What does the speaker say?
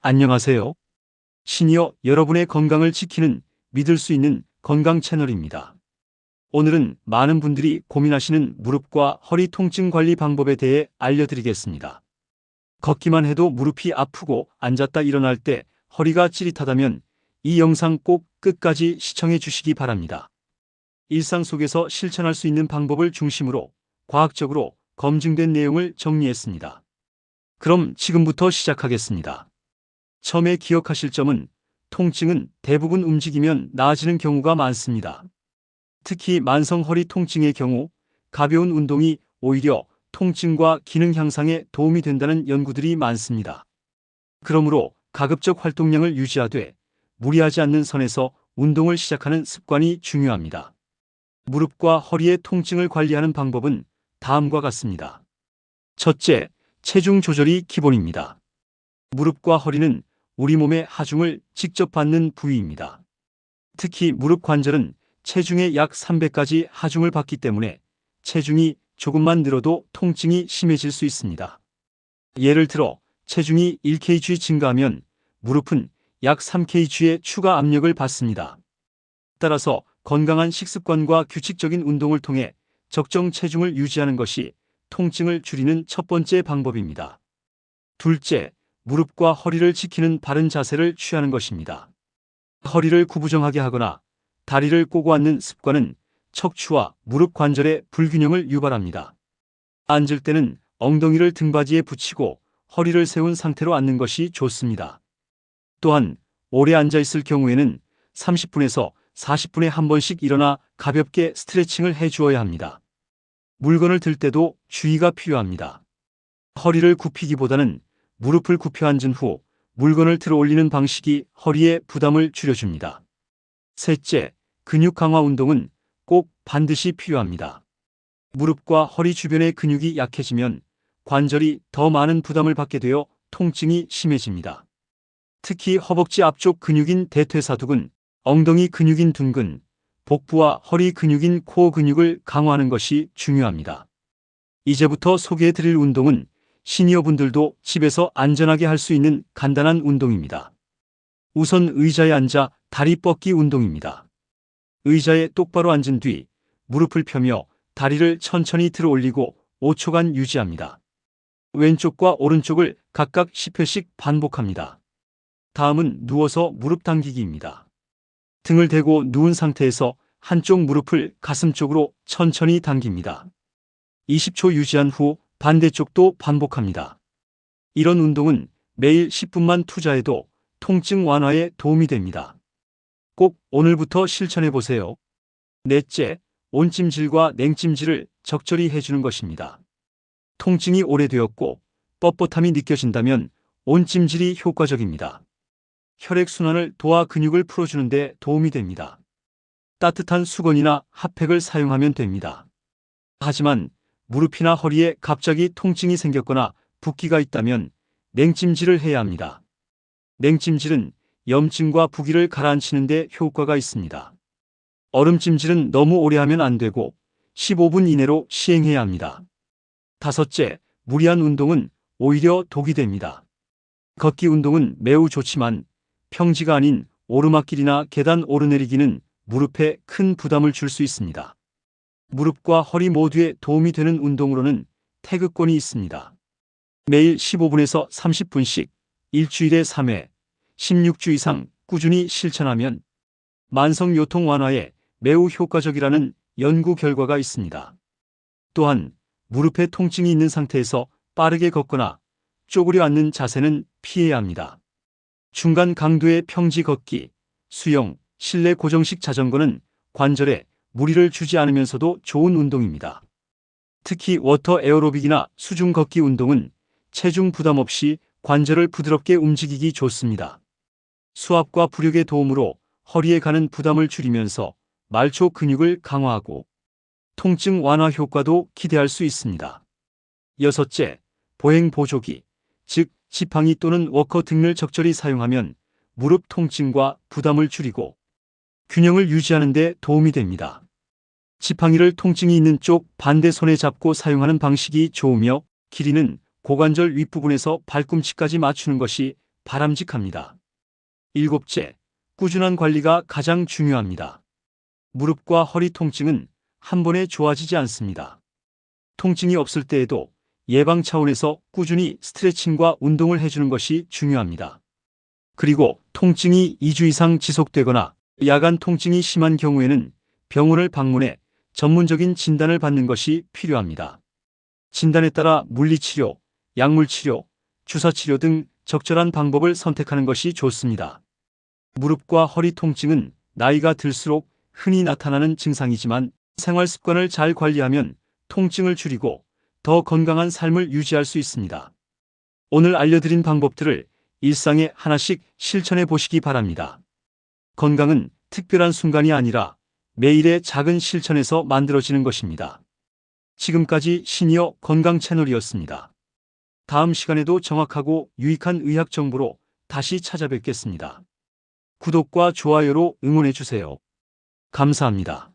안녕하세요. 시니어 여러분의 건강을 지키는 믿을 수 있는 건강 채널입니다. 오늘은 많은 분들이 고민하시는 무릎과 허리 통증 관리 방법에 대해 알려드리겠습니다. 걷기만 해도 무릎이 아프고 앉았다 일어날 때 허리가 찌릿하다면 이 영상 꼭 끝까지 시청해 주시기 바랍니다. 일상 속에서 실천할 수 있는 방법을 중심으로 과학적으로 검증된 내용을 정리했습니다. 그럼 지금부터 시작하겠습니다. 처음에 기억하실 점은 통증은 대부분 움직이면 나아지는 경우가 많습니다. 특히 만성 허리 통증의 경우 가벼운 운동이 오히려 통증과 기능 향상에 도움이 된다는 연구들이 많습니다. 그러므로 가급적 활동량을 유지하되 무리하지 않는 선에서 운동을 시작하는 습관이 중요합니다. 무릎과 허리의 통증을 관리하는 방법은 다음과 같습니다. 첫째, 체중 조절이 기본입니다. 무릎과 허리는 우리 몸의 하중을 직접 받는 부위입니다. 특히 무릎 관절은 체중의 약 300가지 하중을 받기 때문에 체중이 조금만 늘어도 통증이 심해질 수 있습니다. 예를 들어 체중이 1kg 증가하면 무릎은 약 3kg의 추가 압력을 받습니다. 따라서 건강한 식습관과 규칙적인 운동을 통해 적정 체중을 유지하는 것이 통증을 줄이는 첫 번째 방법입니다. 둘째, 무릎과 허리를 지키는 바른 자세를 취하는 것입니다. 허리를 구부정하게 하거나 다리를 꼬고 앉는 습관은 척추와 무릎 관절의 불균형을 유발합니다. 앉을 때는 엉덩이를 등받이에 붙이고 허리를 세운 상태로 앉는 것이 좋습니다. 또한 오래 앉아 있을 경우에는 30분에서 40분에 한 번씩 일어나 가볍게 스트레칭을 해주어야 합니다. 물건을 들 때도 주의가 필요합니다. 허리를 굽히기보다는 무릎을 굽혀 앉은 후 물건을 들어 올리는 방식이 허리에 부담을 줄여줍니다. 셋째, 근육 강화 운동은 꼭 반드시 필요합니다. 무릎과 허리 주변의 근육이 약해지면 관절이 더 많은 부담을 받게 되어 통증이 심해집니다. 특히 허벅지 앞쪽 근육인 대퇴사두근, 엉덩이 근육인 둔근, 복부와 허리 근육인 코어 근육을 강화하는 것이 중요합니다. 이제부터 소개해드릴 운동은 시니어분들도 집에서 안전하게 할 수 있는 간단한 운동입니다. 우선 의자에 앉아 다리 뻗기 운동입니다. 의자에 똑바로 앉은 뒤 무릎을 펴며 다리를 천천히 들어 올리고 5초간 유지합니다. 왼쪽과 오른쪽을 각각 10회씩 반복합니다. 다음은 누워서 무릎 당기기입니다. 등을 대고 누운 상태에서 한쪽 무릎을 가슴 쪽으로 천천히 당깁니다. 20초 유지한 후 반대쪽도 반복합니다. 이런 운동은 매일 10분만 투자해도 통증 완화에 도움이 됩니다. 꼭 오늘부터 실천해 보세요. 넷째, 온찜질과 냉찜질을 적절히 해주는 것입니다. 통증이 오래되었고 뻣뻣함이 느껴진다면 온찜질이 효과적입니다. 혈액순환을 도와 근육을 풀어주는 데 도움이 됩니다. 따뜻한 수건이나 핫팩을 사용하면 됩니다. 하지만 무릎이나 허리에 갑자기 통증이 생겼거나 붓기가 있다면 냉찜질을 해야 합니다. 냉찜질은 염증과 부기를 가라앉히는 데 효과가 있습니다. 얼음찜질은 너무 오래 하면 안 되고 15분 이내로 시행해야 합니다. 다섯째, 무리한 운동은 오히려 독이 됩니다. 걷기 운동은 매우 좋지만 평지가 아닌 오르막길이나 계단 오르내리기는 무릎에 큰 부담을 줄 수 있습니다. 무릎과 허리 모두에 도움이 되는 운동으로는 태극권이 있습니다. 매일 15분에서 30분씩 일주일에 3회, 16주 이상 꾸준히 실천하면 만성 요통 완화에 매우 효과적이라는 연구 결과가 있습니다. 또한 무릎에 통증이 있는 상태에서 빠르게 걷거나 쪼그려 앉는 자세는 피해야 합니다. 중간 강도의 평지 걷기, 수영, 실내 고정식 자전거는 관절에 무리를 주지 않으면서도 좋은 운동입니다. 특히 워터 에어로빅이나 수중 걷기 운동은 체중 부담 없이 관절을 부드럽게 움직이기 좋습니다. 수압과 부력의 도움으로 허리에 가는 부담을 줄이면서 말초 근육을 강화하고 통증 완화 효과도 기대할 수 있습니다. 여섯째, 보행 보조기, 즉 지팡이 또는 워커 등을 적절히 사용하면 무릎 통증과 부담을 줄이고 균형을 유지하는 데 도움이 됩니다. 지팡이를 통증이 있는 쪽 반대 손에 잡고 사용하는 방식이 좋으며 길이는 고관절 윗부분에서 발꿈치까지 맞추는 것이 바람직합니다. 일곱째, 꾸준한 관리가 가장 중요합니다. 무릎과 허리 통증은 한 번에 좋아지지 않습니다. 통증이 없을 때에도 예방 차원에서 꾸준히 스트레칭과 운동을 해주는 것이 중요합니다. 그리고 통증이 2주 이상 지속되거나 야간 통증이 심한 경우에는 병원을 방문해 전문적인 진단을 받는 것이 필요합니다. 진단에 따라 물리치료, 약물치료, 주사치료 등 적절한 방법을 선택하는 것이 좋습니다. 무릎과 허리 통증은 나이가 들수록 흔히 나타나는 증상이지만 생활 습관을 잘 관리하면 통증을 줄이고 더 건강한 삶을 유지할 수 있습니다. 오늘 알려드린 방법들을 일상에 하나씩 실천해 보시기 바랍니다. 건강은 특별한 순간이 아니라 매일의 작은 실천에서 만들어지는 것입니다. 지금까지 시니어 건강 채널이었습니다. 다음 시간에도 정확하고 유익한 의학 정보로 다시 찾아뵙겠습니다. 구독과 좋아요로 응원해 주세요. 감사합니다.